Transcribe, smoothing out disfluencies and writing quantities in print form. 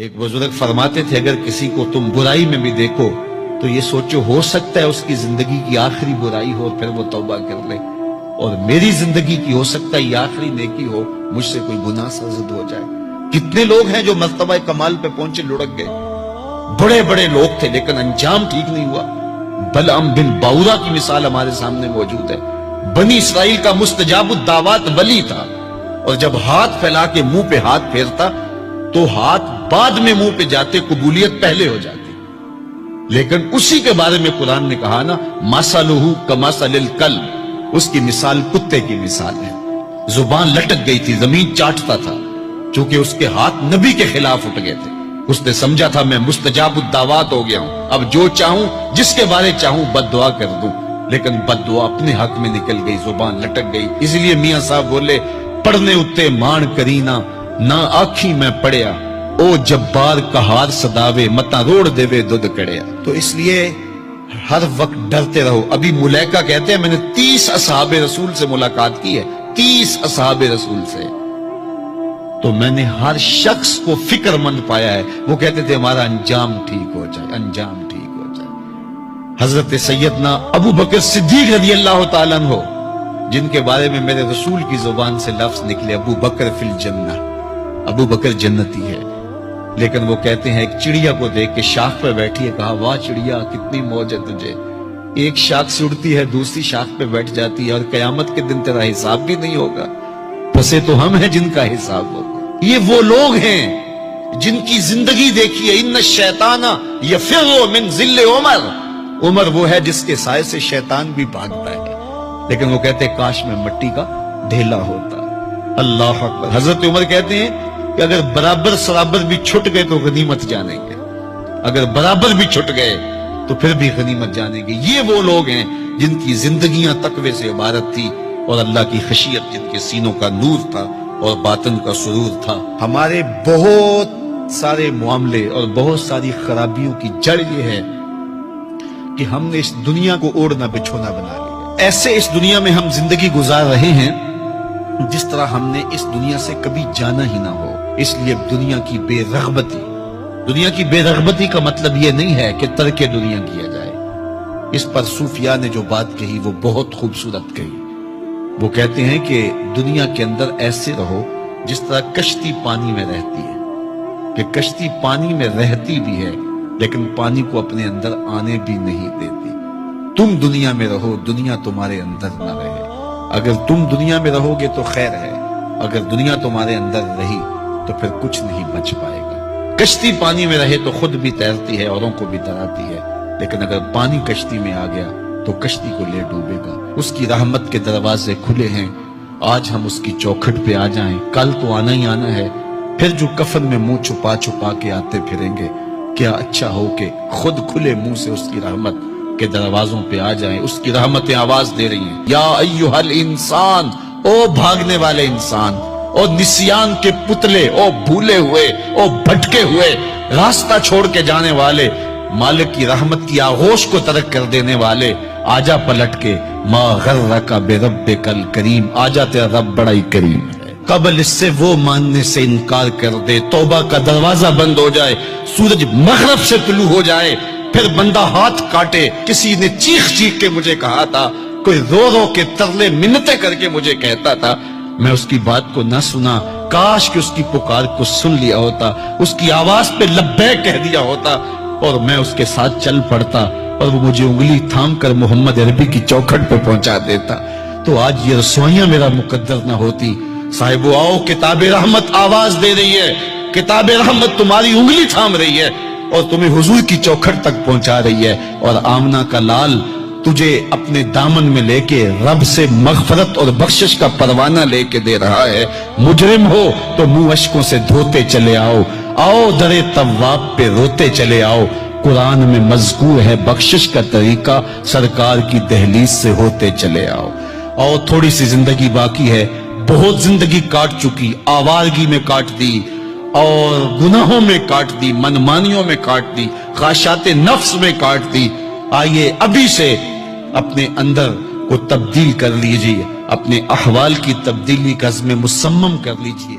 ایک بزرگ فرماتے تھے اگر کسی کو تم برائی میں بھی دیکھو تو یہ سوچو ہو سکتا ہے اس کی زندگی کی آخری برائی ہو پھر وہ توبہ کر لے، اور میری زندگی کی ہو سکتا ہے یہ آخری نیکی ہو، مجھ سے کوئی گناہ سرزد ہو جائے۔ کتنے لوگ ہیں جو مرتبہ کمال پہ پہنچے لڑک گئے، بڑے بڑے لوگ تھے لیکن انجام ٹھیک نہیں ہوا۔ بلعام بن باورا کی مثال ہمارے سامنے موجود ہے۔ بنی اسرائیل کا مستجاب الدعوات ولی تھا، اور جب ہاتھ پھیلا کے منہ پہ ہاتھ پھیرتا تو ہاتھ بعد میں منہ پہ جاتے، قبولیت پہلے ہو جاتی۔ لیکن اسی کے بارے میں قرآن نے کہا نا، مَثَلُهُ كَمَثَلِ الْكَلْبِ، اس کی مثال کتے کی مثال ہے۔ زبان لٹک گئی تھی، زمین چاٹتا تھا، چونکہ اس کے ہاتھ نبی کے خلاف اٹھ گئے تھے۔ اس نے سمجھا تھا میں مستجاب الدعوات ہو گیا ہوں، اب جو چاہوں جس کے بارے چاہوں بد دعا کر دوں، لیکن بد دعا اپنے حق میں نکل گئی، زبان لٹک گئی۔ اس لیے میاں صاحب بولے، پڑھنے اتے مان کرینا نہ آکھی میں پڑھیا، او جبار کہار صداوے متا روڑ دیوے دودھ کڑیا۔ تو اس لیے ہر وقت ڈرتے رہو۔ ابھی ملیکہ کہتے ہیں میں نے 30 اصحاب رسول سے ملاقات کی ہے، 30 اصحاب رسول سے، تو میں نے ہر شخص کو فکر مند پایا ہے۔ وہ کہتے تھے ہمارا انجام ٹھیک ہو جائے، انجام ٹھیک ہو جائے۔ حضرت سیدنا ابو بکر صدیق رضی اللہ تعالیٰ عنہ، جن کے بارے میں میرے رسول کی زبان سے لفظ نکلے، ابو بکر فی الجنہ، ابو بکر جنتی ہے، لیکن وہ کہتے ہیں ایک چڑیا کو دیکھ کے شاخ پہ بیٹھی ہے، کہا واہ چڑیا کتنی موج ہے تجھے، ایک شاخ سے اڑتی ہے دوسری شاخ پہ بیٹھ جاتی ہے، اور قیامت کے دن تیرا حساب بھی نہیں ہوگا، پسے تو ہم ہیں جن کا حساب ہوگا۔ یہ وہ لوگ ہیں جن کی زندگی دیکھیے، ان الشیطان یفر من ذل عمر، عمر وہ ہے جس کے سائے سے شیطان بھی بھاگتا ہے، لیکن وہ کہتے ہیں کاش میں مٹی کا ڈھیلا ہوتا۔ اللہ اکبر۔ حضرت عمر کہتے ہیں کہ اگر برابر سرابر بھی چھٹ گئے تو غنیمت جانیں گے، اگر برابر بھی چھٹ گئے تو پھر بھی غنیمت جانیں گے۔ یہ وہ لوگ ہیں جن کی زندگیاں تقوی سے عبارت تھی، اور اللہ کی خشیت جن کے سینوں کا نور تھا اور باطن کا سرور تھا۔ ہمارے بہت سارے معاملے اور بہت ساری خرابیوں کی جڑ یہ ہے کہ ہم نے اس دنیا کو اوڑھنا بچھونا بنا لیا۔ ایسے اس دنیا میں ہم زندگی گزار رہے ہیں جس طرح ہم نے اس دنیا سے کبھی جانا ہی نہ ہو۔ اس لیے دنیا کی بے رغبتی، دنیا کی بے رغبتی کا مطلب یہ نہیں ہے کہ ترک دنیا کیا جائے۔ اس پر صوفیاء نے جو بات کہی وہ بہت خوبصورت کہی۔ وہ کہتے ہیں کہ دنیا کے اندر ایسے رہو جس طرح کشتی پانی میں رہتی ہے، کہ کشتی پانی میں رہتی بھی ہے لیکن پانی کو اپنے اندر آنے بھی نہیں دیتی۔ تم دنیا میں رہو، دنیا تمہارے اندر نہ رہے۔ اگر تم دنیا میں رہو گے تو خیر ہے، اگر دنیا تمہارے اندر رہی تو پھر کچھ نہیں بچ پائے گا۔ کشتی پانی میں رہے تو خود بھی تیرتی ہے، اوروں کو بھی تراتی ہے، لیکن اگر پانی کشتی میں آ گیا تو کشتی کو لے ڈوبے گا۔ اس کی رحمت کے دروازے کھلے ہیں، آج ہم اس کی چوکھٹ پہ آ جائیں، کل تو آنا ہی آنا ہے۔ پھر جو کفن میں منہ چھپا چھپا کے آتے پھریں گے، کیا اچھا ہو کہ خود کھلے منہ سے اس کی رحمت کے دروازوں پہ آ جائیں۔ اس کی رحمتیں آواز دے رہی ہیں، یا ایھا الانسان، او بھاگنے والے انسان، او نسیان کے پتلے، او بھولے ہوئے، او بھٹکے ہوئے، راستہ چھوڑ کے جانے والے، مالک کی رحمت کی آغوش کو ترک کر دینے والے، آجا پلٹ کے، ما غرک بربک الکریم، آجا تیرا رب بڑا ہی کریم ہے۔ قبل اس سے وہ ماننے سے انکار کر دے، توبہ کا دروازہ بند ہو جائے، سورج مغرب سے طلوع ہو جائے، پھر بندہ ہاتھ کاٹے۔ کسی نے چیخ چیخ کے مجھے کہا تھا، کوئی رو رو کے ترلے منتیں کر کے مجھے کہتا تھا، میں اس کی بات کو نہ سنا، کاش کہ اس کی پکار کو سن لیا ہوتا، اس کی آواز پہ لبیک کہہ دیا ہوتا، اور میں اس کے ساتھ چل پڑتا، اور وہ مجھے انگلی تھام کر محمد عربی کی چوکھٹ پہ پہنچا دیتا، تو آج یہ رسوائیاں میرا مقدر نہ ہوتی۔ صاحبو آؤ، کتاب رحمت آواز دے رہی ہے، کتاب رحمت تمہاری انگلی تھام رہی ہے اور تمہیں حضور کی چوکھٹ تک پہنچا رہی ہے، اور آمنہ کا لال تجھے اپنے دامن میں لے کے رب سے مغفرت اور بخشش کا پروانہ لے کے دے رہا ہے۔ مجرم ہو تو منہ اشکوں سے دھوتے چلے آؤ، آؤ درے تواب پہ روتے چلے آؤ، قرآن میں مذکور ہے بخشش کا طریقہ، سرکار کی دہلیز سے ہوتے چلے آؤ۔ اور تھوڑی سی زندگی باقی ہے، بہت زندگی کاٹ چکی، آوارگی میں کاٹ دی، اور گناہوں میں کاٹ دی، منمانیوں میں کاٹ دی، خواہشات نفس میں کاٹ دی۔ آئیے ابھی سے اپنے اندر کو تبدیل کر لیجئے، اپنے احوال کی تبدیلی کا عزم مصمم کر لیجئے۔